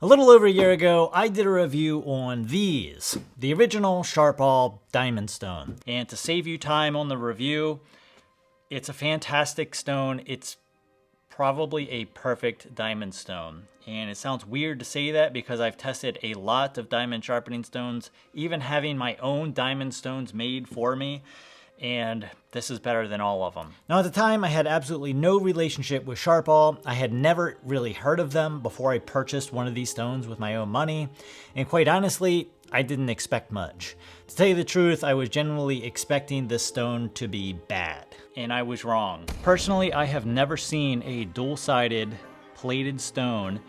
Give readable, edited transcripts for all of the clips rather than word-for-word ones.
A little over a year ago, I did a review on these, the original Sharpal Diamond Stone. And to save you time on the review, it's a fantastic stone. It's probably a perfect diamond stone. And it sounds weird to say that because I've tested a lot of diamond sharpening stones, even having my own diamond stones made for me. And this is better than all of them. Now at the time, I had absolutely no relationship with Sharpal. I had never really heard of them before I purchased one of these stones with my own money. And quite honestly, I didn't expect much. To tell you the truth, I was genuinely expecting this stone to be bad. And I was wrong. Personally, I have never seen a dual-sided plated stone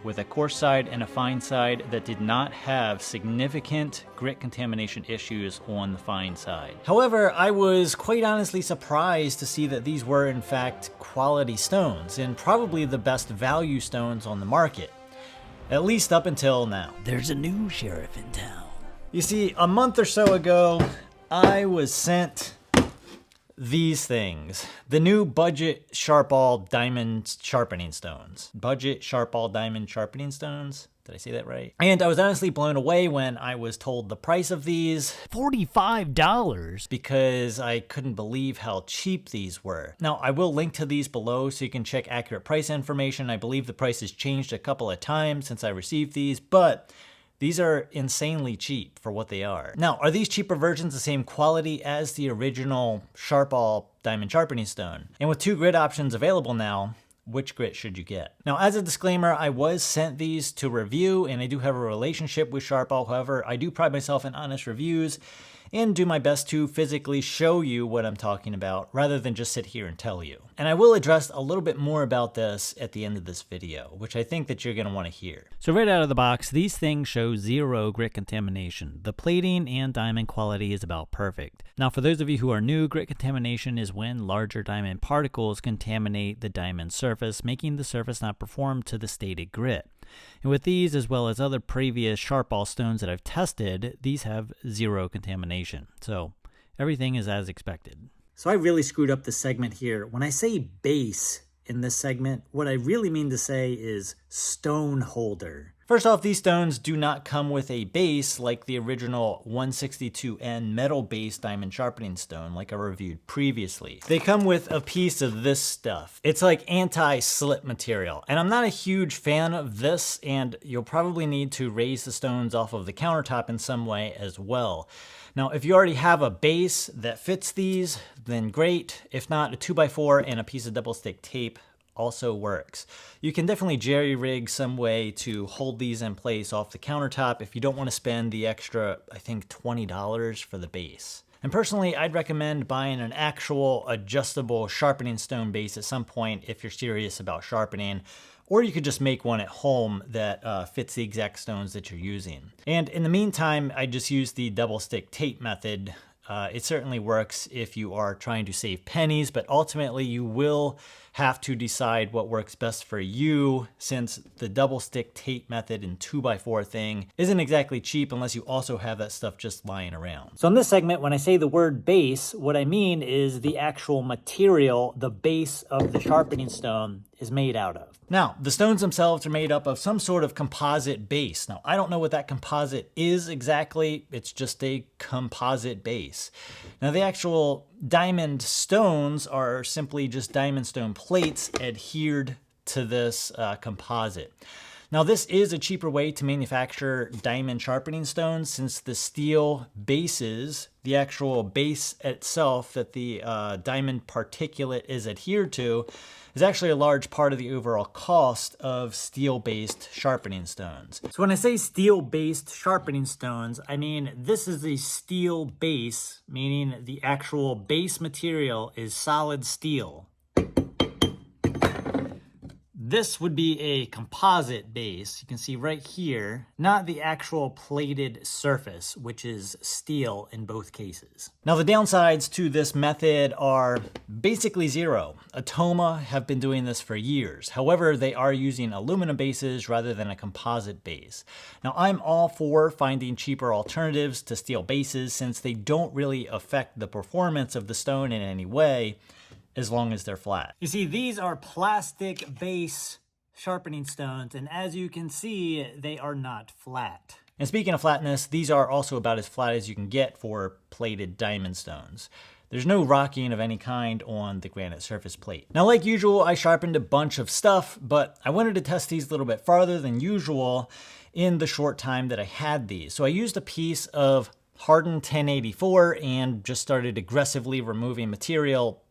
with a coarse side and a fine side that did not have significant grit contamination issues on the fine side. However, I was quite honestly surprised to see that these were in fact quality stones and probably the best value stones on the market, at least up until now. There's a new sheriff in town. You see, a month or so ago, I was sent these things, the new budget Sharpal Diamond Sharpening Stones. Budget Sharpal Diamond Sharpening Stones? Did I say that right? And I was honestly blown away when I was told the price of these. $45. Because I couldn't believe how cheap these were. Now, I will link to these below so you can check accurate price information. I believe the price has changed a couple of times since I received these, but these are insanely cheap for what they are. Now, are these cheaper versions the same quality as the original Sharpal Diamond Sharpening Stone? And with 2 grit options available now, which grit should you get? Now, as a disclaimer, I was sent these to review and I do have a relationship with Sharpal. However, I do pride myself in honest reviews and do my best to physically show you what I'm talking about rather than just sit here and tell you. And I will address a little bit more about this at the end of this video, which I think that you're gonna wanna hear. So right out of the box, these things show 0 grit contamination. The plating and diamond quality is about perfect. Now for those of you who are new, grit contamination is when larger diamond particles contaminate the diamond surface, making the surface not perform to the stated grit. And with these, as well as other previous Sharpal stones that I've tested, these have 0 contamination. So everything is as expected. So I really screwed up the segment here. When I say base in this segment, what I really mean to say is stone holder. First off, these stones do not come with a base like the original 162N metal-based diamond sharpening stone like I reviewed previously. They come with a piece of this stuff. It's like anti-slip material, and I'm not a huge fan of this, and you'll probably need to raise the stones off of the countertop in some way as well. Now, if you already have a base that fits these, then great. If not, a 2x4 and a piece of double stick tape also works. You can definitely jerry-rig some way to hold these in place off the countertop if you don't want to spend the extra, I think, $20 for the base. And personally, I'd recommend buying an actual adjustable sharpening stone base at some point if you're serious about sharpening, or you could just make one at home that fits the exact stones that you're using. And in the meantime, I just use the double stick tape method. It certainly works if you are trying to save pennies, but ultimately you will have to decide what works best for you, since the double stick tape method and 2x4 thing isn't exactly cheap unless you also have that stuff just lying around. So in this segment, when I say the word base, what I mean is the actual material the base of the sharpening stone is made out of. Now, the stones themselves are made up of some sort of composite base. Now, I don't know what that composite is exactly. It's just a composite base. Now, the actual diamond stones are simply just diamond stone plates adhered to this composite. Now, this is a cheaper way to manufacture diamond sharpening stones since the steel bases, the actual base itself that the diamond particulate is adhered to, is actually a large part of the overall cost of steel-based sharpening stones. So when I say steel-based sharpening stones, I mean this is a steel base, meaning the actual base material is solid steel. This would be a composite base. You can see right here, not the actual plated surface, which is steel in both cases. Now the downsides to this method are basically 0. Atoma have been doing this for years. However, they are using aluminum bases rather than a composite base. Now I'm all for finding cheaper alternatives to steel bases since they don't really affect the performance of the stone in any way, as long as they're flat. You see, these are plastic base sharpening stones, and as you can see, they are not flat. And speaking of flatness, these are also about as flat as you can get for plated diamond stones. There's no rocking of any kind on the granite surface plate. Now, like usual, I sharpened a bunch of stuff, but I wanted to test these a little bit farther than usual in the short time that I had these. So I used a piece of hardened 1084 and just started aggressively removing material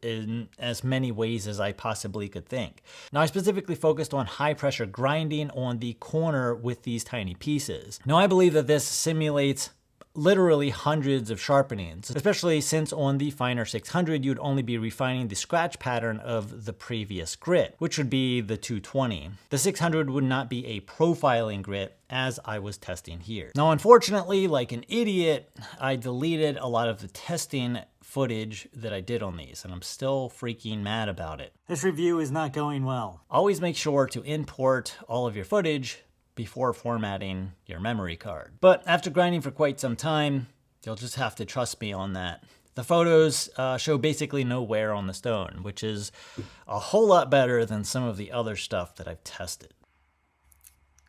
in as many ways as I possibly could think. Now, I specifically focused on high pressure grinding on the corner with these tiny pieces. Now, I believe that this simulates literally hundreds of sharpenings, especially since on the finer 600, you'd only be refining the scratch pattern of the previous grit, which would be the 220. The 600 would not be a profiling grit as I was testing here. Now, unfortunately, like an idiot, I deleted a lot of the testing footage that I did on these, and I'm still freaking mad about it. This review is not going well. Always make sure to import all of your footage before formatting your memory card. But after grinding for quite some time, you'll just have to trust me on that. The photos show basically no wear on the stone, which is a whole lot better than some of the other stuff that I've tested.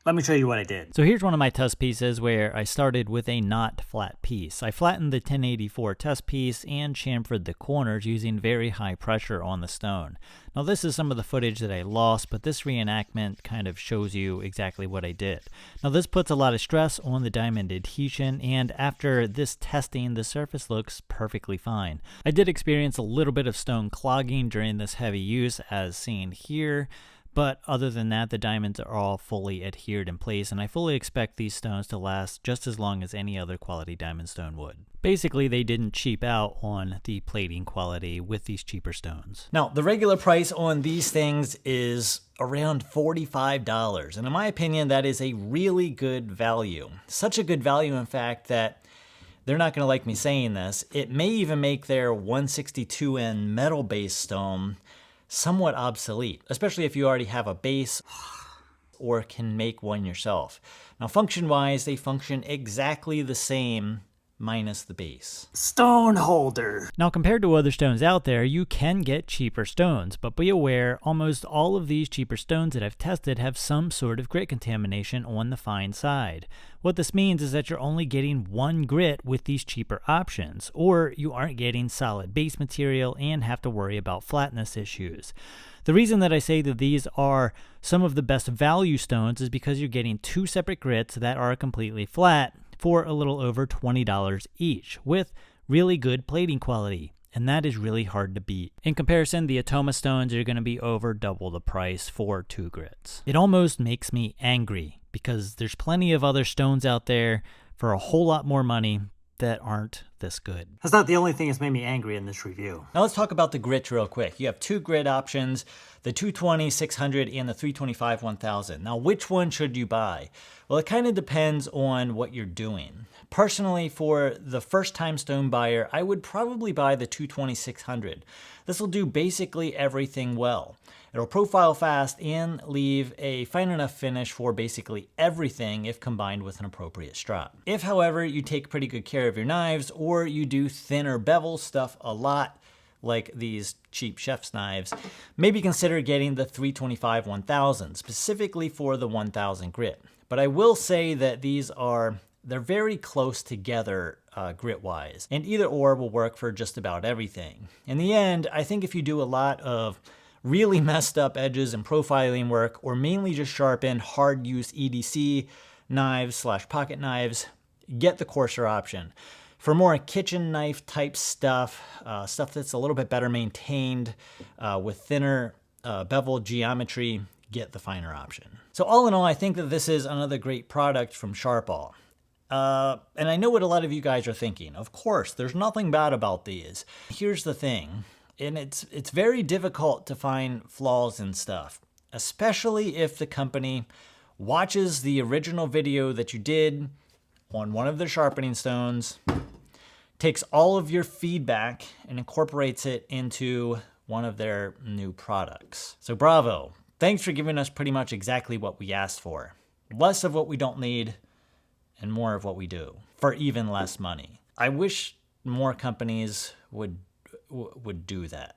Let me show you what I did. So here's one of my test pieces where I started with a not flat piece. I flattened the 1084 test piece and chamfered the corners using very high pressure on the stone. Now this is some of the footage that I lost, but this reenactment kind of shows you exactly what I did. Now this puts a lot of stress on the diamond adhesion, and after this testing, the surface looks perfectly fine. I did experience a little bit of stone clogging during this heavy use as seen here, but other than that, the diamonds are all fully adhered in place, and I fully expect these stones to last just as long as any other quality diamond stone would. Basically, they didn't cheap out on the plating quality with these cheaper stones. Now, the regular price on these things is around $45, and in my opinion, that is a really good value. Such a good value, in fact, that they're not going to like me saying this. It may even make their 162N metal-based stone somewhat obsolete, especially if you already have a base or can make one yourself. Now, function-wise, they function exactly the same minus the base. Stone holder. Now, compared to other stones out there, you can get cheaper stones, but be aware, almost all of these cheaper stones that I've tested have some sort of grit contamination on the fine side. What this means is that you're only getting one grit with these cheaper options, or you aren't getting solid base material and have to worry about flatness issues. The reason that I say that these are some of the best value stones is because you're getting two separate grits that are completely flat for a little over $20 each, with really good plating quality, and that is really hard to beat. In comparison, the Atoma stones are going to be over double the price for 2 grits. It almost makes me angry, because there's plenty of other stones out there for a whole lot more money that aren't this good. That's not the only thing that's made me angry in this review. Now let's talk about the grits real quick. You have 2 grit options, the 220 600 and the 325 1000. Now which one should you buy? Well, it kind of depends on what you're doing. Personally, for the first time stone buyer, I would probably buy the 220 600. This will do basically everything well. It'll profile fast and leave a fine enough finish for basically everything if combined with an appropriate strop. If, however, you take pretty good care of your knives or you do thinner bevel stuff a lot, like these cheap chef's knives, maybe consider getting the 325 1000, specifically for the 1000 grit. But I will say that they're very close together grit-wise, and either or will work for just about everything. In the end, I think if you do a lot of really messed up edges and profiling work, or mainly just sharpen hard use EDC knives / pocket knives, get the coarser option. For more kitchen knife type stuff, stuff that's a little bit better maintained with thinner bevel geometry, get the finer option. So all in all, I think that this is another great product from Sharpal. And I know what a lot of you guys are thinking. Of course, there's nothing bad about these. Here's the thing, and it's very difficult to find flaws in stuff, especially if the company watches the original video that you did on one of their sharpening stones, takes all of your feedback and incorporates it into one of their new products. So bravo. Thanks for giving us pretty much exactly what we asked for. Less of what we don't need and more of what we do for even less money. I wish more companies would do that.